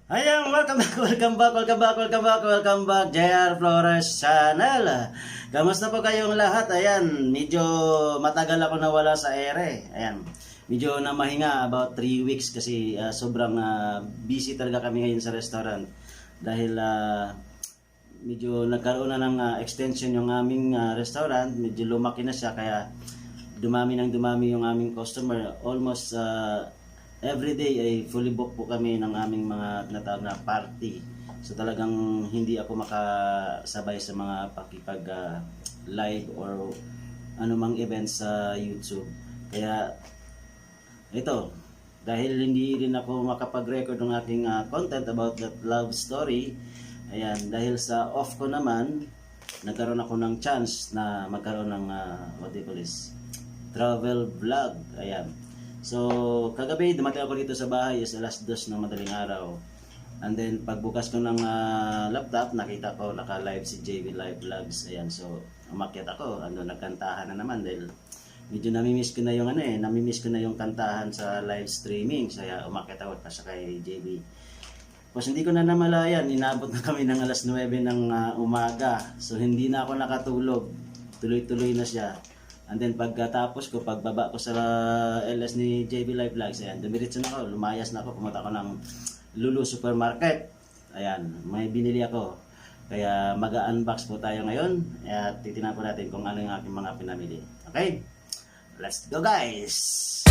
Ayan, welcome back, JR Flores Channel. Kamusta po kayong lahat? Ayan, medyo matagal ako nawala sa ere. Ayan, medyo namahinga about 3 weeks kasi sobrang busy talaga kami ngayon sa restaurant. Dahil medyo nagkaroon na ng extension yung aming restaurant, medyo lumaki na siya kaya dumami yung aming customer. Almost every day ay fully booked po kami ng aming mga tinatawag na party. So talagang hindi ako makasabay sa mga pakipag live or anumang events sa YouTube. Kaya ito, dahil hindi rin ako makapag-record ng aking content about that love story, ayan, dahil sa off ko naman, nagkaroon ako ng chance na magkaroon ng what do you call this? Travel vlog. Ayan. So, kagabi dumating ako dito sa bahay is alas 2 ng madaling araw. And then pagbukas ko ng laptop, nakita ko naka-live si JV Live Vlogs. Ayan, so umakyat ako, nagkantahan na naman dahil medyo namimiss ko na yung kantahan sa live streaming. Kaya umakyat ako kasi kay JV. Tapos hindi ko na namalayan, inabot na kami ng alas 9 ng umaga. So hindi na ako nakatulog. Tuloy-tuloy na siya. And then pagkatapos ko, pagbaba ko sa LS ni JB Live Vlogs, ayan, dumiretso na ako, lumayas na ako, pumunta ako ng Lulu Supermarket. Ayan, may binili ako. Kaya mag-unbox po tayo ngayon. At titingnan po natin kung ano yung aking mga pinamili. Okay? Let's go guys!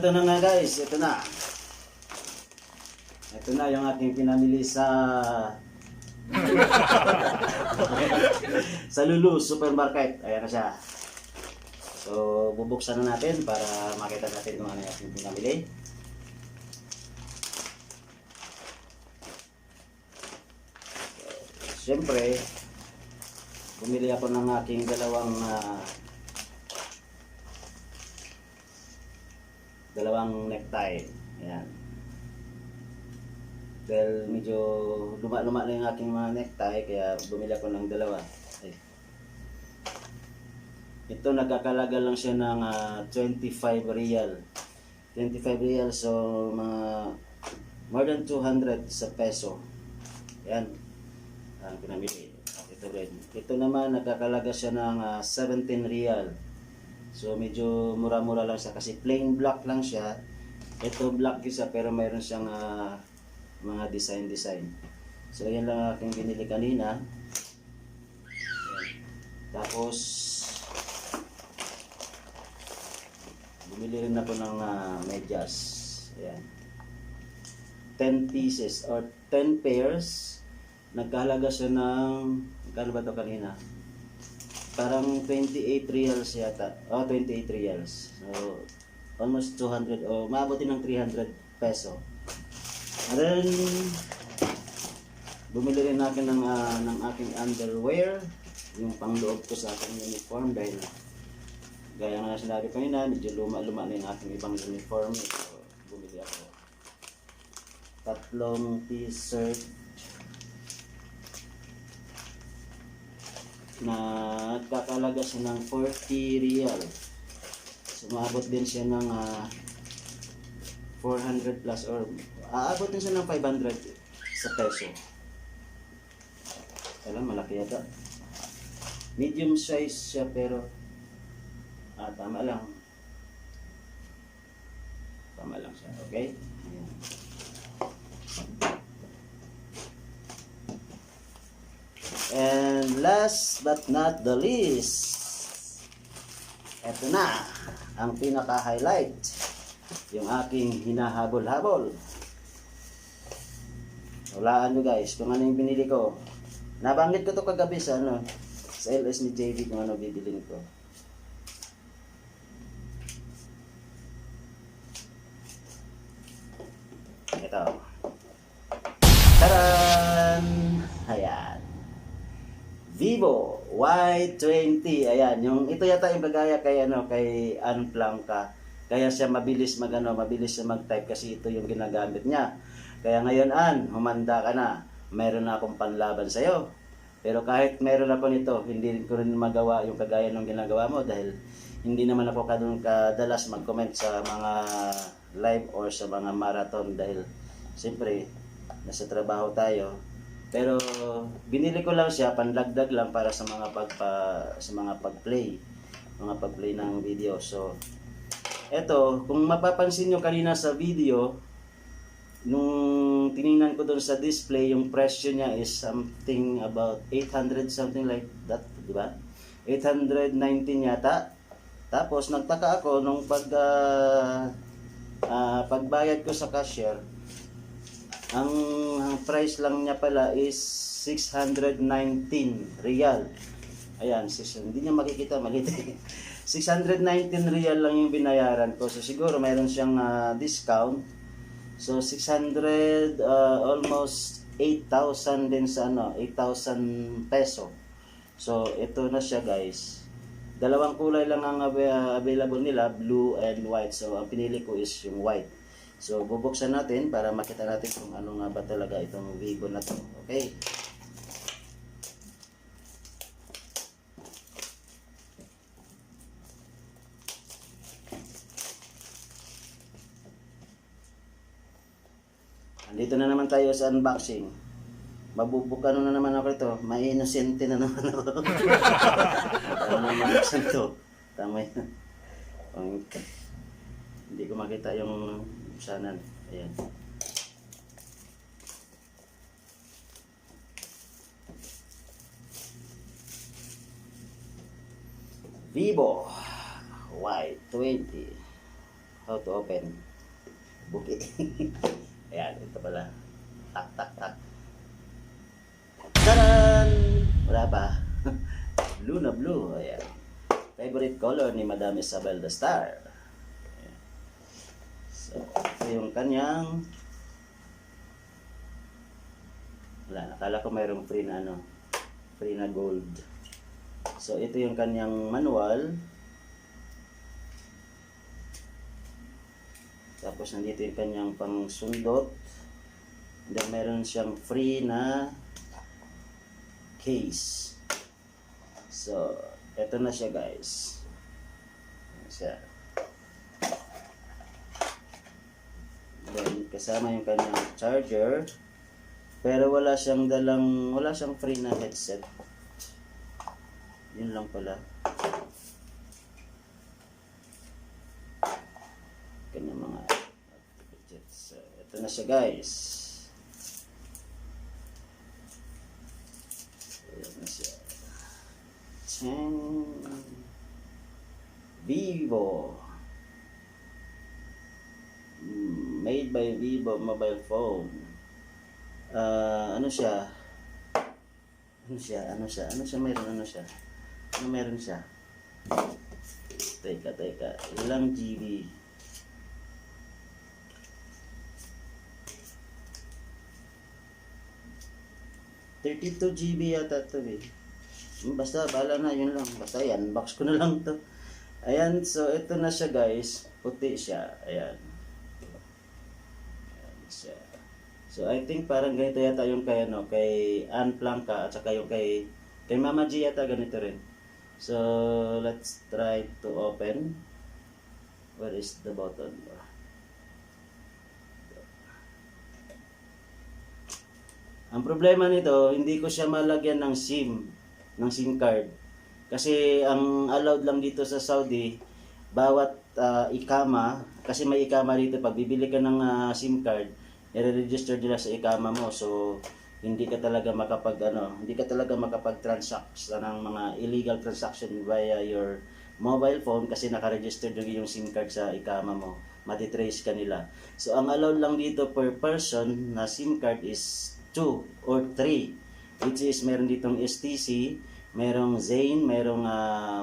ito na nga guys, ito na. Ito na yung aking pinamili sa sa Lulu Supermarket. Ayan na siya. So, bubuksan na natin para makita natin kung ano yung aking pinamili. Siyempre, bumili ako ng aking dalawang necktie. Ayan. Dahil medyo luma-luma na yung aking mga necktie, kaya bumili ako ng dalawa. Ay. Ito nagkakalaga lang siya ng 25 real. 25 real, so mga more than 200 sa peso. Ayan. Ang pinamili. Ito rin. Ito naman nagkakalaga siya ng 17 real. So medyo mura-mura lang siya kasi plain black lang siya. Ito black isa pero mayroon siyang mga design. So yan lang aking binili kanina. Ayan. Tapos bumili rin ako ng medyas. Ayan. 10 pieces or 10 pairs. Nagkahalaga siya ng, kano ba ito kanina? Parang 28 reals yata. 28 reals. So, almost 200 o maabuti ng 300 peso. And then, bumili rin natin ng aking underwear. Yung pangloob ko sa aking uniform dahil gaya nga sinabi ko kanina, medyo luma-luma na yung aking ibang uniform. So, bumili ako. 3 t-shirt na nagkakalaga siya ng 40 real. Sumabot din siya ng 400 plus or aabot din siya ng 500 sa peso. Alam, malaki yata. Medium size siya pero tama lang. Tama lang siya. Okay? Ayan. And last but not the least, eto na ang pinaka-highlight, yung aking hinahabol-habol. Walaan nyo guys kung ano yung binili ko. Nabanggit ko to kagabi sa sa LS ni JV kung ano bibilin ko. Ito. Taran! Ayan. Vivo Y20. Ayan, ito yata yung kagaya kay Ann Blanca. Kaya siya mabilis mabilis siya mag-type kasi ito yung ginagamit niya. Kaya ngayon Ann, humanda ka na. Meron na akong panlaban sa iyo. Pero kahit meron ako nito, hindi ko rin magawa yung kagaya ng ginagawa mo dahil hindi naman ako kadalas mag-comment sa mga live or sa mga marathon dahil siyempre nasa trabaho tayo. Pero binili ko lang siya pandagdag lang para sa mga pag-play ng video. So eto, kung mapapansin nyo kanina sa video, nung tiningnan ko doon sa display, yung presyo niya is something about 800 something like that, di ba? 819 yata. Tapos nagtaka ako nung pagbayad ko sa cashier, ang price lang niya pala is 619 real. Ayan, hindi niya makikita, maliit. 619 real lang yung binayaran ko. So siguro mayroon siyang discount. So 600 almost 8,000 din sa 8,000 peso. So ito na siya guys. Dalawang kulay lang ang available nila, blue and white. So ang pinili ko is yung white. So, bubuksan natin para makita natin kung ano nga ba talaga itong Vivo na to. Okay? Andito na naman tayo sa unboxing. Mabubukan na naman ako ito. May inosente na naman ako. Ano naman buksan to? Tama yan. Hindi ko makita yung buksanan. Ayan. Vivo Y20. how to open. Buki. Ayan, ito pala. Tak, tak, tak. Taran! Wala pa. Blue na blue. Ayan. Favorite color ni Madam Isabel the Star. Ayan. So, ito yung kanyang... Wala, nakala ko mayroong free na ano. Free na gold. So, ito yung kanyang manual. Tapos, nandito yung kanyang pangsundot. Then, meron siyang free na case. So, ito na siya guys. Ayan siya. Then, kasama yung kanyang charger. Pero wala siyang free na headset. Yun lang pala. Kanyang mga gadgets. So, ito na siya guys. Ayan na siya. Vivo. Made by Vivo mobile phone. Ano siya? Meron siya? Teka. Ilang GB? $32 GB yata ito eh. Basta, bala na, yun lang. Basta yan, box ko na lang to. Ayan, so ito na siya guys. Puti siya. Ayan. Ayan siya. So I think parang ganito yata yung kay, kay Ann Blanca at saka yung kay Mama G yata ganito rin. So, let's try to open. Where is the button? Ang problema nito, hindi ko siya malagyan ng SIM card. Kasi ang allowed lang dito sa Saudi, bawat ikama, kasi may ikama dito, pag bibili ka ng SIM card, i-register nila sa ikama mo. So, hindi ka talaga makapag-transact ng mga illegal transaction via your mobile phone kasi naka-register doon yung SIM card sa ikama mo. Matitrace ka nila. So, ang allowed lang dito per person na SIM card is 2 or 3, which is meron ditong STC, merong Zain, merong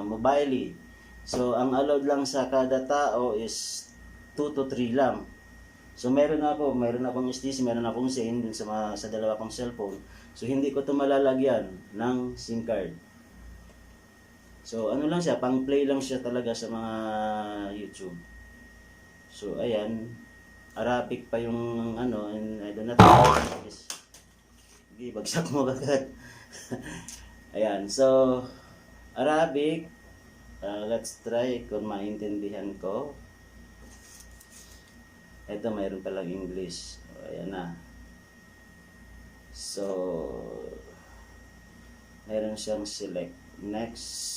Mobily. So ang allowed lang sa kada tao is 2 to 3 lang. So meron akong STC, meron akong Zain dun sa dalawa kong cellphone. So hindi ko to malalagyan ng SIM card. So ano lang siya, pang play lang siya talaga sa mga YouTube. So ayan, Arabic pa yung and I do not know this. Okay, bagsak mo agad. Ayan, so Arabic, let's try kung maintindihan ko. Ito mayroon palang English. Ayan na. So mayroon siyang select. Next.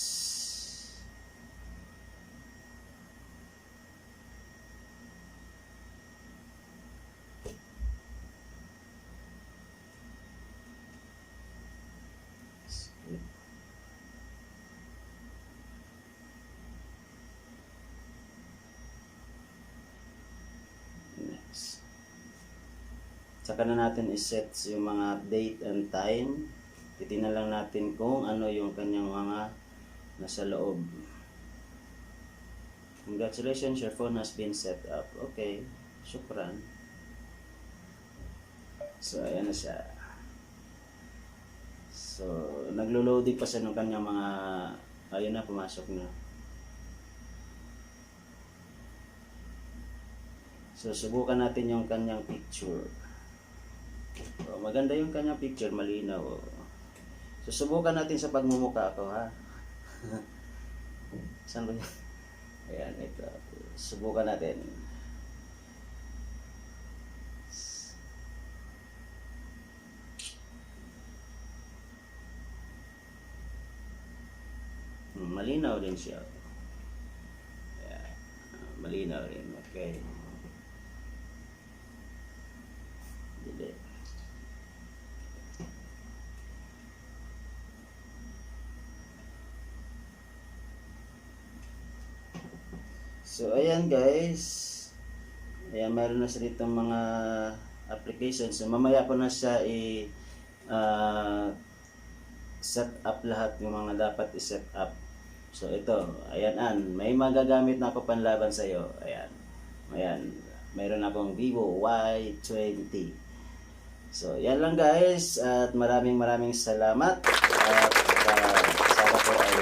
Saka na natin iset yung mga date and time. Titingnan lang natin kung ano yung kanyang mga nasa loob. Congratulations, your phone has been set up. Okay, syukran. So ayan na siya. So naglo-loading pa siya ng kanyang mga, ayun na, pumasok na. So subukan natin yung kanyang picture. So, maganda yung kanyang picture, malinaw. So subukan natin sa pagmumukha ko, ha. Saan ba yan? Ayan, ito. Subukan natin. Malinaw din siya. Ayan. Malinaw rin. Okay. Dili. So ayan guys. Ayan, meron na siya dito mga applications. So, mamaya ko na siya ah, set up lahat yung mga dapat i-set up. So ito, ayan may magagamit na ako panlaban sa iyo. Ayan. Ayan, mayroon akong Vivo Y20. So yan lang guys, at maraming salamat, at sana po ay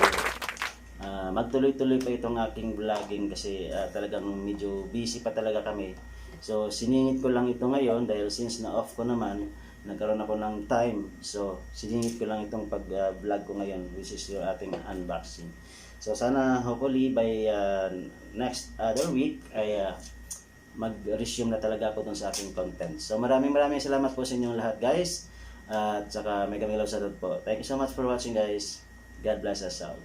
magtuloy-tuloy pa itong aking vlogging kasi talagang medyo busy pa talaga kami. So siningit ko lang ito ngayon dahil since na off ko naman, nagkaroon ako ng time. So siningit ko lang itong pag-vlog ko ngayon, which is yung ating unboxing. So sana hopefully by next other week ay mag-resume na talaga ako dun sa aking content. So maraming salamat po sa inyong lahat guys. At saka mega love sa po. Thank you so much for watching guys. God bless us all.